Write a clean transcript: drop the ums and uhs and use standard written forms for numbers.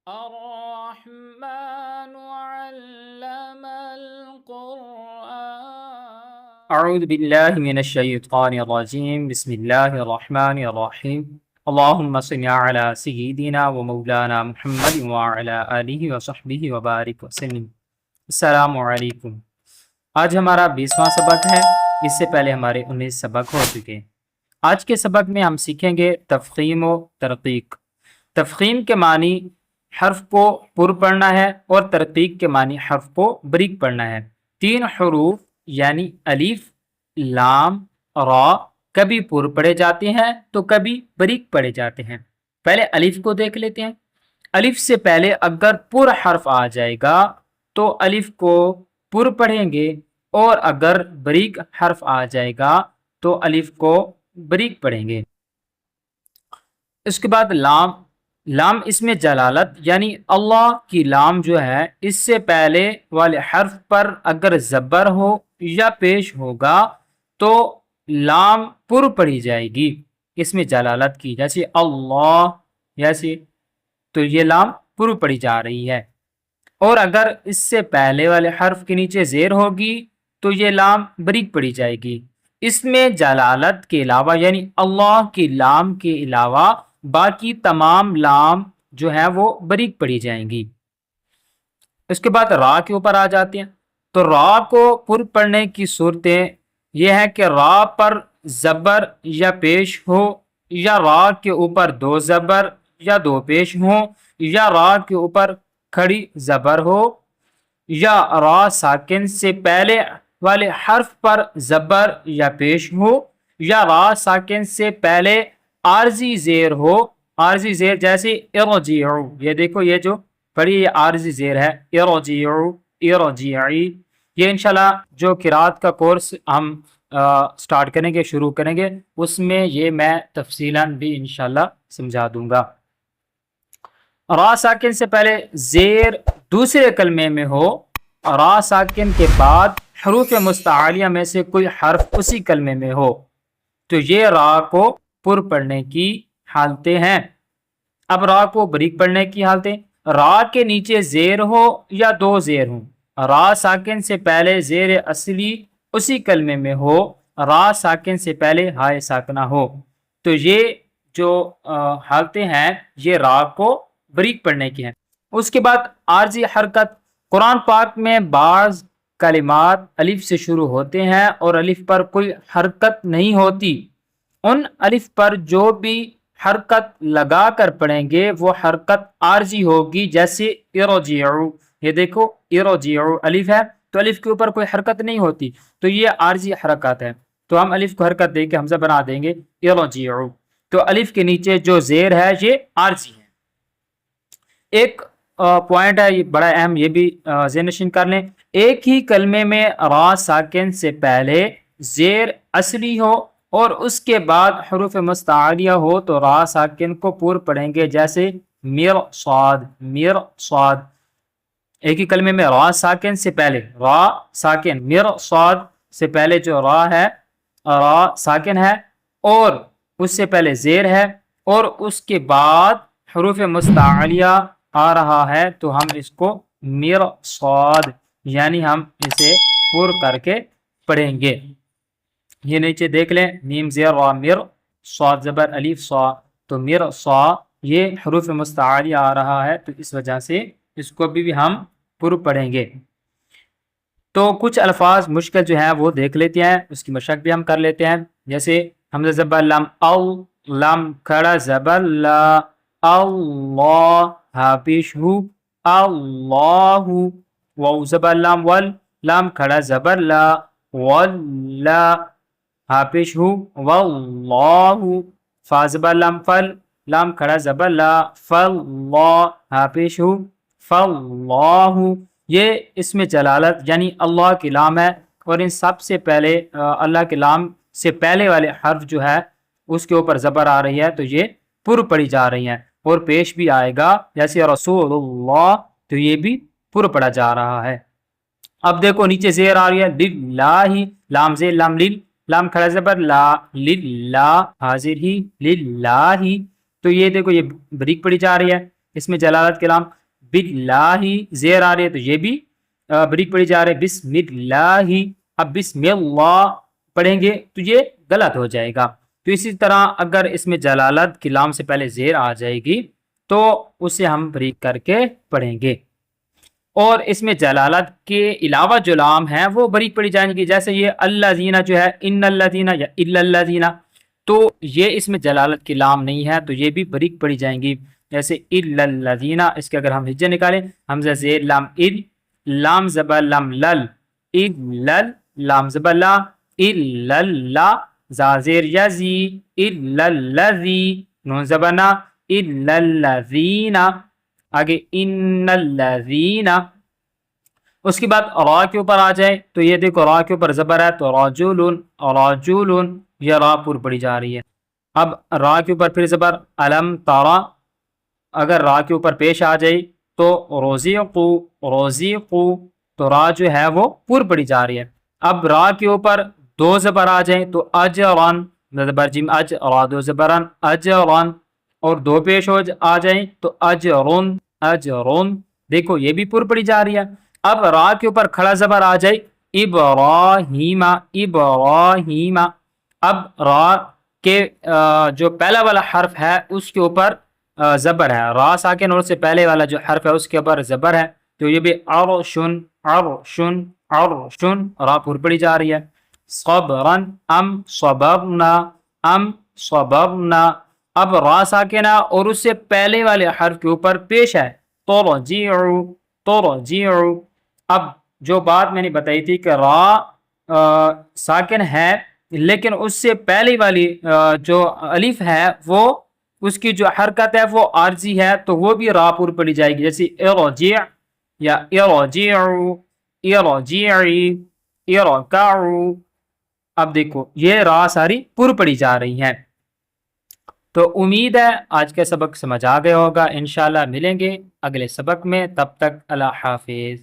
الرحمن علم القرآن اعوذ باللہ من الشیطان الرجیم بسم اللہ الرحمن الرحیم اللہم صل علی سیدنا و مولانا محمد وعلی آلہ وصحبہ وبارک وسلم۔ السلام علیکم۔ آج ہمارا 20واں سبق ہے۔ اس سے پہلے ہمارے 19 سبق ہو چکے۔ آج کے سبق میں ہم سیکھیں گے تفخیم و ترقیق۔ تفخیم کے معنی حرف کو پر پڑھنا ہے اور ترقیق کے معنی حرف کو بریک پڑھنا ہے۔ 3 حروف یعنی الف، لام، را کبھی پر پڑھے جاتے ہیں تو کبھی بریک پڑھے جاتے ہیں۔ پہلے الف کو دیکھ لیتے ہیں۔ الف سے پہلے اگر پر حرف آ جائے گا تو الف کو پر پڑھیں گے، اور اگر بریک حرف آ جائے گا تو الف کو بریک پڑھیں گے۔ اس کے بعد لام۔ لام اس میں جلالت یعنی اللہ کی لام جو ہے، اس سے پہلے والے حرف پر اگر زبر ہو یا پیش ہوگا تو لام پر پڑھی جائے گی، اس میں جلالت کی، جیسے اللہ، جیسے تو یہ لام پر پڑھی جا رہی ہے۔ اور اگر اس سے پہلے والے حرف کے نیچے زیر ہوگی تو یہ لام بریک پڑھی جائے گی۔ اس میں جلالت کے علاوہ یعنی اللہ کی لام کے علاوہ باقی تمام لام جو ہے وہ بریک پڑھی جائیں گی۔ اس کے بعد را کے اوپر آ جاتے ہیں۔ تو را کو پر پڑھنے کی صورتیں یہ ہے کہ را پر زبر یا پیش ہو، یا را کے اوپر 2 زبر یا 2 پیش ہوں، یا را کے اوپر کھڑی زبر ہو، یا را ساکن سے پہلے والے حرف پر زبر یا پیش ہو، یا را ساکن سے پہلے عارضی زیر ہو۔ عارضی زیر جیسے ارجعوا، یہ دیکھو یہ جو پڑھی یہ عارضی زیر ہے، ارجعوا، ارجعی۔ یہ انشاءاللہ جو قرات کا کورس ہم سٹارٹ کریں گے، شروع کریں گے، اس میں یہ میں تفصیلاً بھی انشاءاللہ سمجھا دوں گا۔ را ساکن سے پہلے زیر دوسرے کلمے میں ہو، را ساکن کے بعد حروف مستعلیہ میں سے کوئی حرف اسی کلمے میں ہو، تو یہ را کو پر پڑھنے کی حالتیں ہیں۔ اب را کو بریک پڑھنے کی حالتیں، را کے نیچے زیر ہو یا 2 زیر ہوں، را ساکن سے پہلے زیر اصلی اسی کلمے میں ہو، را ساکن سے پہلے ہائے ساکنہ ہو، تو یہ جو حالتیں ہیں یہ را کو بریک پڑھنے کی ہیں۔ اس کے بعد عارضی حرکت۔ قرآن پاک میں بعض کلمات الف سے شروع ہوتے ہیں اور الف پر کوئی حرکت نہیں ہوتی، ان الف پر جو بھی حرکت لگا کر پڑھیں گے وہ حرکت عارضی ہوگی، جیسے ارجعوا، یہ دیکھو ارجعوا الف ہے تو الف کے اوپر کوئی حرکت نہیں ہوتی، تو یہ عارضی حرکات ہے، تو ہم الف کو حرکت دے کے حمزہ بنا دیں گے ارجعوا، تو الف کے نیچے جو زیر ہے یہ عارضی ہے۔ ایک پوائنٹ ہے یہ بڑا اہم، یہ بھی ذہن نشین کر لیں، ایک ہی کلمے میں را ساکن سے پہلے زیر اصلی ہو اور اس کے بعد حروف مستعلیہ ہو تو را ساکن کو پر پڑھیں گے، جیسے مرصاد، مرصاد۔ ایک ہی کلمے میں را ساکن سے پہلے، را ساکن، مرصاد سے پہلے جو را ہے، را ساکن ہے اور اس سے پہلے زیر ہے اور اس کے بعد حروف مستعلیہ آ رہا ہے تو ہم اس کو مرصاد یعنی ہم اسے پر کر کے پڑھیں گے۔ یہ نیچے دیکھ لیں، میم زیر را مر، صاد زبر الف صا، تو مر صا یہ حروف مستعلیہ آ رہا ہے تو اس وجہ سے اس کو بھی ہم پر پڑھیں گے۔ تو کچھ الفاظ مشکل جو ہیں وہ دیکھ لیتے ہیں، اس کی مشق بھی ہم کر لیتے ہیں، جیسے حمزہ زبر لام، او، لام کھڑا زبر لا، اللہ، ہا پیش ہو، اللہ، واو زبر لام ول، لام کھڑا زبر لا، ولا، ہا پیش ہو، واللہ، فا زبر لام فل، لام کھڑا زبر لا، فاللہ، ہا پیش ہو، فاللہ۔ یہ اس میں جلالت یعنی اللہ کی لام ہے، اور ان سب سے پہلے اللہ کے لام سے پہلے والے حرف جو ہے اس کے اوپر زبر آ رہی ہے تو یہ پر پڑھی جا رہی ہیں، اور پیش بھی آئے گا جیسے رسول اللہ تو یہ بھی پر پڑھا جا رہا ہے۔ اب دیکھو نیچے زیر آ رہی ہے، للہ، لام زیر لام لل، لام کھڑا زبر لا، للہ، حاضر ہی، للہ، تو یہ دیکھو یہ بریک پڑھی جا رہی ہے۔ اس میں جلالت کے لام باللہ زیر آ رہی ہے تو یہ بھی بریک پڑی جا رہی ہے بسم اللہ. اب بسم اللہ پڑھیں گے تو یہ غلط ہو جائے گا. تو اسی طرح اگر اس میں جلالت کی لام سے پہلے زیر آ جائے گی تو اسے ہم بریک کر کے پڑھیں گے. اور اس میں جلالت کے علاوہ جو لام ہیں وہ بریک پڑی جائیں گی، جیسے یہ الذین جو ہے ان الذین یا الا الذین، تو یہ اس میں جلالت کی لام نہیں ہے تو یہ بھی بریک پڑی جائیں گی. جیسے الا الذین، اس کے اگر ہم ہجے نکالیں، حمزہ زیر لام ال، لام زبر لام لل، الا لام زبر لا، الا لا، زا زیر یزی، الا الذی، نون زبر نا، الا الذین، آگے ان الذین. اس کے بعد را کے اوپر آ جائے تو یہ دیکھو را کے اوپر زبر ہے تو رجل، رجل، یہ را پور پڑی جا رہی ہے. اب را کے اوپر پھر زبر علم تارا، اگر را کے اوپر پیش آ جائے تو رزقو، رزقو، تو را جو ہے وہ پور پڑی جا رہی ہے. اب را کے اوپر دو زبر آ جائیں تو اجرن، زبر جیم اج، را دو زبرن، اجرن، اور دو پیش ہو آ جائیں تو اجرن، اجرن، دیکھو یہ بھی پور پڑی جا رہی ہے. اب را کے اوپر کھڑا زبر آ جائے ابراہیم، ابراہیم، اب را کے جو پہلا والا حرف ہے اس کے اوپر زبر ہے، را ساکن اور سے پہلے والا جو حرف ہے اس کے اوپر زبر ہے تو یہ بھی عرشن، عرشن، عرشن، را پور پڑی جا رہی ہے. صبرن، ام صبرنا، ام صبرنا، اب را ساکنہ اور اس سے پہلے والے حرف کے اوپر پیش ہے ترجعو، ترجعو. اب جو بات میں نے بتائی تھی کہ را ساکن ہے لیکن اس سے پہلی والی جو الف ہے وہ اس کی جو حرکت ہے وہ عارضی ہے تو وہ بھی را پور پڑی جائے گی، جیسے ارجع یا ارجعو، ارجعی، ارکعو. اب دیکھو یہ را ساری پور پڑی جا رہی ہیں. تو امید ہے آج کا سبق سمجھ آ گیا ہوگا. انشاءاللہ ملیں گے اگلے سبق میں، تب تک اللہ حافظ.